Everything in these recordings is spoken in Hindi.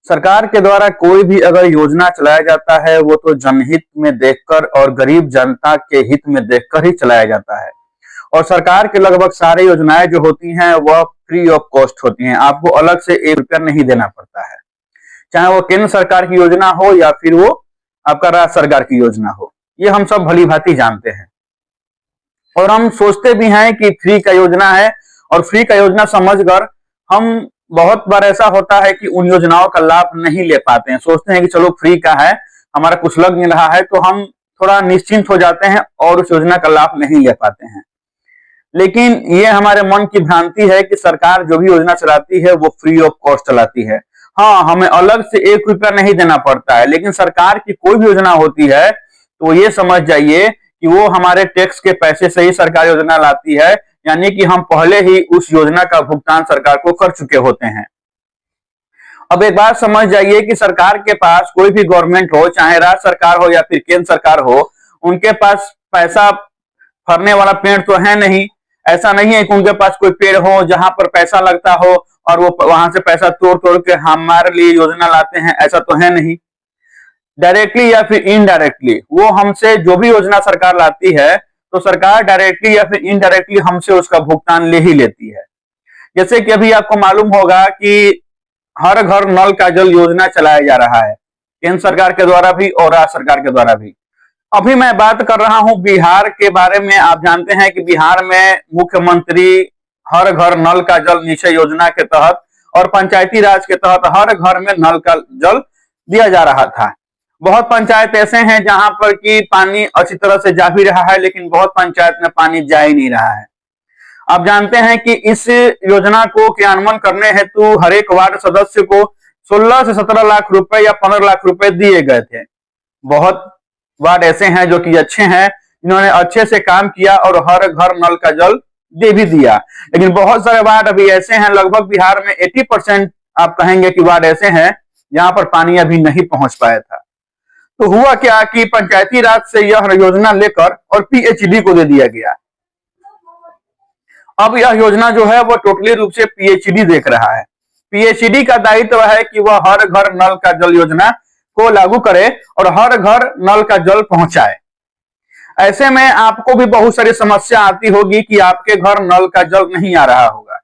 सरकार के द्वारा कोई भी अगर योजना चलाया जाता है वो तो जनहित में देखकर और गरीब जनता के हित में देखकर ही चलाया जाता है। और सरकार के लगभग सारी योजनाएं जो होती हैं वह फ्री ऑफ कॉस्ट होती हैं, आपको अलग से 1 रुपया नहीं देना पड़ता है। चाहे वो केंद्र सरकार की योजना हो या फिर वो आपका राज्य सरकार की योजना हो, ये हम सब भली भांति जानते हैं। और हम सोचते भी हैं कि फ्री का योजना है और फ्री का योजना समझकर हम बहुत बार ऐसा होता है कि उन योजनाओं का लाभ नहीं ले पाते हैं। सोचते हैं कि चलो फ्री का है, हमारा कुछ लग नहीं रहा है, तो हम थोड़ा निश्चिंत हो जाते हैं और उस योजना का लाभ नहीं ले पाते हैं। लेकिन ये हमारे मन की भ्रांति है कि सरकार जो भी योजना चलाती है वो फ्री ऑफ कॉस्ट चलाती है। हाँ, हमें अलग से 1 रुपया नहीं देना पड़ता है, लेकिन सरकार की कोई भी योजना होती है तो ये समझ जाइए कि वो हमारे टैक्स के पैसे से ही सरकार योजना लाती है, यानी कि हम पहले ही उस योजना का भुगतान सरकार को कर चुके होते हैं। अब एक बात समझ जाइए कि सरकार के पास कोई भी गवर्नमेंट हो, चाहे राज्य सरकार हो या फिर केंद्र सरकार हो, उनके पास पैसा फरने वाला पेड़ तो है नहीं। ऐसा नहीं है कि उनके पास कोई पेड़ हो जहां पर पैसा लगता हो और वो वहां से पैसा तोड़ तोड़ के हमारे लिए योजना लाते हैं, ऐसा तो है नहीं। डायरेक्टली या फिर इनडायरेक्टली वो हमसे जो भी योजना सरकार लाती है तो सरकार डायरेक्टली या फिर इनडायरेक्टली हमसे उसका भुगतान ले ही लेती है। जैसे कि अभी आपको मालूम होगा कि हर घर नल का जल योजना चलाया जा रहा है, केंद्र सरकार के द्वारा भी और राज्य सरकार के द्वारा भी। अभी मैं बात कर रहा हूं बिहार के बारे में। आप जानते हैं कि बिहार में मुख्यमंत्री हर घर नल का जल निश्चय योजना के तहत और पंचायती राज के तहत हर घर में नल का जल दिया जा रहा था। बहुत पंचायत ऐसे हैं जहां पर कि पानी अच्छी तरह से जा भी रहा है, लेकिन बहुत पंचायत में पानी जा ही नहीं रहा है। आप जानते हैं कि इस योजना को क्रियान्वयन करने हेतु हर एक वार्ड सदस्य को 16 से 17 लाख रुपए या 15 लाख रुपए दिए गए थे। बहुत वार्ड ऐसे हैं जो कि अच्छे हैं, जिन्होंने अच्छे से काम किया और हर घर नल का जल दे भी दिया। लेकिन बहुत सारे वार्ड अभी ऐसे हैं, लगभग बिहार में 80% आप कहेंगे कि वार्ड ऐसे हैं जहां पर पानी अभी नहीं पहुंच पाया था। तो हुआ क्या कि पंचायती राज से यह योजना लेकर और पीएचईडी को दे दिया गया। अब यह योजना जो है वो टोटली रूप से पीएचईडी देख रहा है। पीएचईडी का दायित्व है कि वह हर घर नल का जल योजना को लागू करे और हर घर नल का जल पहुंचाए। ऐसे में आपको भी बहुत सारी समस्या आती होगी कि आपके घर नल का जल नहीं आ रहा होगा।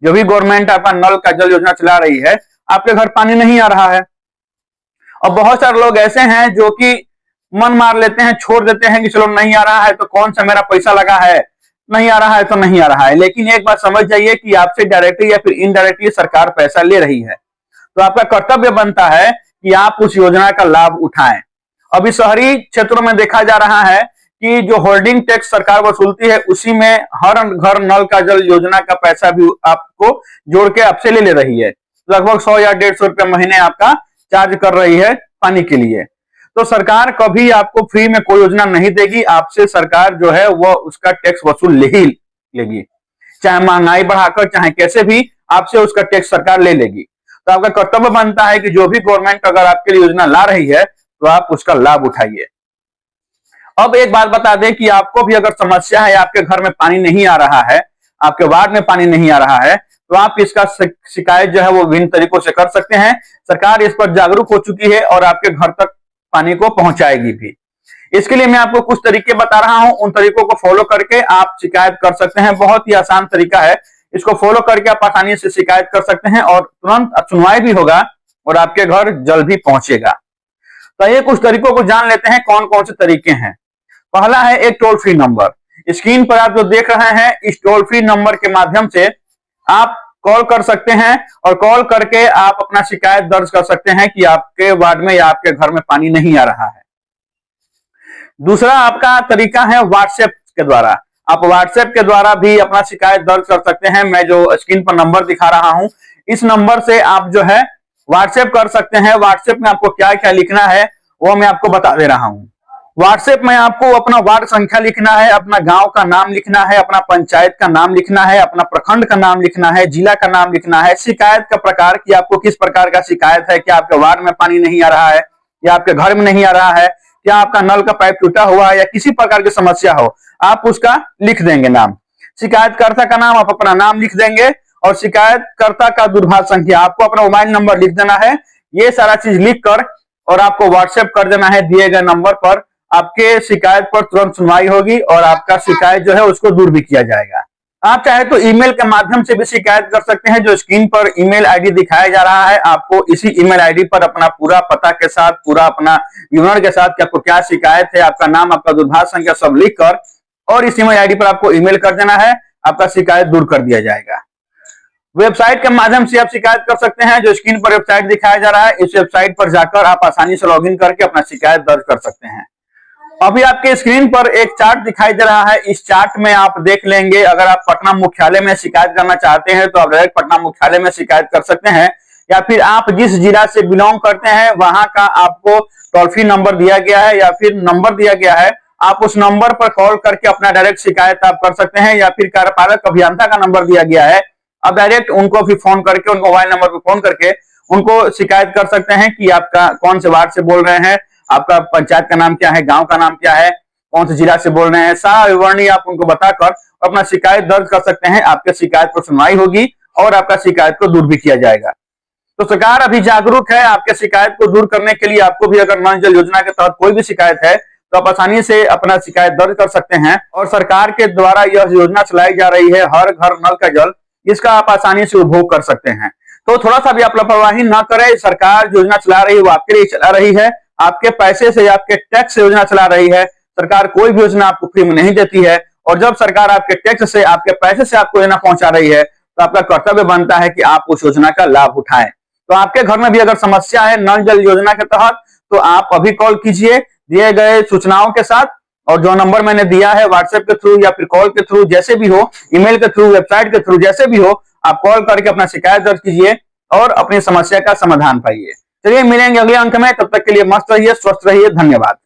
जो भी गवर्नमेंट आपका नल का जल योजना चला रही है, आपके घर पानी नहीं आ रहा है। और बहुत सारे लोग ऐसे हैं जो कि मन मार लेते हैं, छोड़ देते हैं कि चलो नहीं आ रहा है तो कौन सा मेरा पैसा लगा है, नहीं आ रहा है तो नहीं आ रहा है। लेकिन एक बात समझ जाइए कि आपसे डायरेक्टली या फिर इनडायरेक्टली सरकार पैसा ले रही है, तो आपका कर्तव्य बनता है कि आप उस योजना का लाभ उठाएं। अभी शहरी क्षेत्रों में देखा जा रहा है कि जो होल्डिंग टैक्स सरकार वसूलती है उसी में हर घर नल का जल योजना का पैसा भी आपको जोड़ के आपसे ले रही है। लगभग 100 या 150 रुपये महीने आपका चार्ज कर रही है पानी के लिए। तो सरकार कभी आपको फ्री में कोई योजना नहीं देगी, आपसे सरकार जो है वह उसका टैक्स वसूल ले ही लेगी, चाहे महंगाई बढ़ाकर चाहे कैसे भी आपसे उसका टैक्स सरकार ले लेगी। तो आपका कर्तव्य बनता है कि जो भी गवर्नमेंट अगर आपके लिए योजना ला रही है तो आप उसका लाभ उठाइए। अब एक बात बता दें कि आपको भी अगर समस्या है, आपके घर में पानी नहीं आ रहा है, आपके वार्ड में पानी नहीं आ रहा है, तो आप इसका शिकायत जो है वो विभिन्न तरीकों से कर सकते हैं। सरकार इस पर जागरूक हो चुकी है और आपके घर तक पानी को पहुंचाएगी भी। इसके लिए मैं आपको कुछ तरीके बता रहा हूं, उन तरीकों को फॉलो करके आप शिकायत कर सकते हैं। बहुत ही आसान तरीका है, इसको फॉलो करके आप आसानी से शिकायत कर सकते हैं और तुरंत सुनवाई भी होगा और आपके घर जल भी पहुंचेगा। तो ये कुछ तरीकों को जान लेते हैं कौन कौन से तरीके हैं। पहला है एक टोल फ्री नंबर। स्क्रीन पर आप जो देख रहे हैं, इस टोल फ्री नंबर के माध्यम से आप कॉल कर सकते हैं और कॉल करके आप अपना शिकायत दर्ज कर सकते हैं कि आपके वार्ड में या आपके घर में पानी नहीं आ रहा है। दूसरा आपका तरीका है व्हाट्सएप के द्वारा। आप व्हाट्सएप के द्वारा भी अपना शिकायत दर्ज कर सकते हैं। मैं जो स्क्रीन पर नंबर दिखा रहा हूं, इस नंबर से आप जो है व्हाट्सएप कर सकते हैं। व्हाट्सएप में आपको क्या क्या लिखना है वो मैं आपको बता दे रहा हूं। व्हाट्सएप में आपको अपना वार्ड संख्या लिखना है, अपना गांव का नाम लिखना है, अपना पंचायत का नाम लिखना है, अपना प्रखंड का नाम लिखना है, जिला का नाम लिखना है, शिकायत का प्रकार कि आपको किस प्रकार का शिकायत है, क्या आपके वार्ड में पानी नहीं आ रहा है या आपके घर में नहीं आ रहा है, क्या आपका नल का पाइप टूटा हुआ है या किसी प्रकार की समस्या हो, आप उसका लिख देंगे नाम। शिकायतकर्ता का नाम, आप अपना नाम लिख देंगे और शिकायतकर्ता का दूरभाष संख्या, आपको अपना मोबाइल नंबर लिख देना है ये सारा चीज लिख कर और आपको व्हाट्सएप कर देना है दिए गए नंबर पर। आपके शिकायत पर तुरंत सुनवाई होगी और आपका शिकायत जो है उसको दूर भी किया जाएगा। आप चाहे तो ईमेल के माध्यम से भी शिकायत कर सकते हैं। जो स्क्रीन पर ईमेल आईडी दिखाया जा रहा है, आपको इसी ईमेल आईडी पर अपना पूरा पता के साथ, पूरा अपना विवरण के साथ कि आपको क्या शिकायत है, आपका नाम, आपका दूरभाष संख्या सब लिख कर और इस ईमेल आईडी पर आपको ईमेल कर देना है। आपका शिकायत दूर कर दिया जाएगा। वेबसाइट के माध्यम से आप शिकायत कर सकते हैं। जो स्क्रीन पर वेबसाइट दिखाया जा रहा है, इस वेबसाइट पर जाकर आप आसानी से लॉगिन करके अपना शिकायत दर्ज कर सकते हैं। अभी आपके स्क्रीन पर एक चार्ट दिखाई दे रहा है। इस चार्ट में आप देख लेंगे, अगर आप पटना मुख्यालय में शिकायत करना चाहते हैं तो आप डायरेक्ट पटना मुख्यालय में शिकायत कर सकते हैं, या फिर आप जिस जिला से बिलोंग करते हैं वहां का आपको टोल फ्री नंबर दिया गया है या फिर नंबर दिया गया है, आप उस नंबर पर कॉल करके अपना डायरेक्ट शिकायत आप कर सकते हैं। या फिर कार्यपालक अभियंता का नंबर दिया गया है, आप डायरेक्ट उनको भी फोन करके, उनको मोबाइल नंबर पर फोन करके उनको शिकायत कर सकते हैं कि आपका कौन से वार्ड से बोल रहे हैं, आपका पंचायत का नाम क्या है, गांव का नाम क्या है, कौन से जिला से बोल रहे हैं, सारा विवरणी आप उनको बताकर अपना शिकायत दर्ज कर सकते हैं। आपके शिकायत पर सुनवाई होगी और आपका शिकायत को दूर भी किया जाएगा। तो सरकार अभी जागरूक है आपके शिकायत को दूर करने के लिए। आपको भी अगर नल जल योजना के तहत कोई भी शिकायत है तो आप आसानी से अपना शिकायत दर्ज कर सकते हैं। और सरकार के द्वारा यह योजना चलाई जा रही है, हर घर नल का जल, इसका आप आसानी से उपभोग कर सकते हैं। तो थोड़ा सा भी आप लापरवाही ना करें। सरकार योजना चला रही है वो आपके लिए चला रही है, आपके पैसे से, आपके टैक्स से योजना चला रही है। सरकार कोई भी योजना आपको फ्री में नहीं देती है, और जब सरकार आपके टैक्स से, आपके पैसे से आपको योजना पहुंचा रही है तो आपका कर्तव्य बनता है कि आप उस योजना का लाभ उठाएं। तो आपके घर में भी अगर समस्या है नल जल योजना के तहत तो आप अभी कॉल कीजिए दिए गए सूचनाओं के साथ, और जो नंबर मैंने दिया है व्हाट्सएप के थ्रू या फिर कॉल के थ्रू, जैसे भी हो, ईमेल के थ्रू, वेबसाइट के थ्रू, जैसे भी हो, आप कॉल करके अपना शिकायत दर्ज कीजिए और अपनी समस्या का समाधान पाइए। चलिए मिलेंगे अगले अंक में, तब तक के लिए मस्त रहिए, स्वस्थ रहिए, धन्यवाद।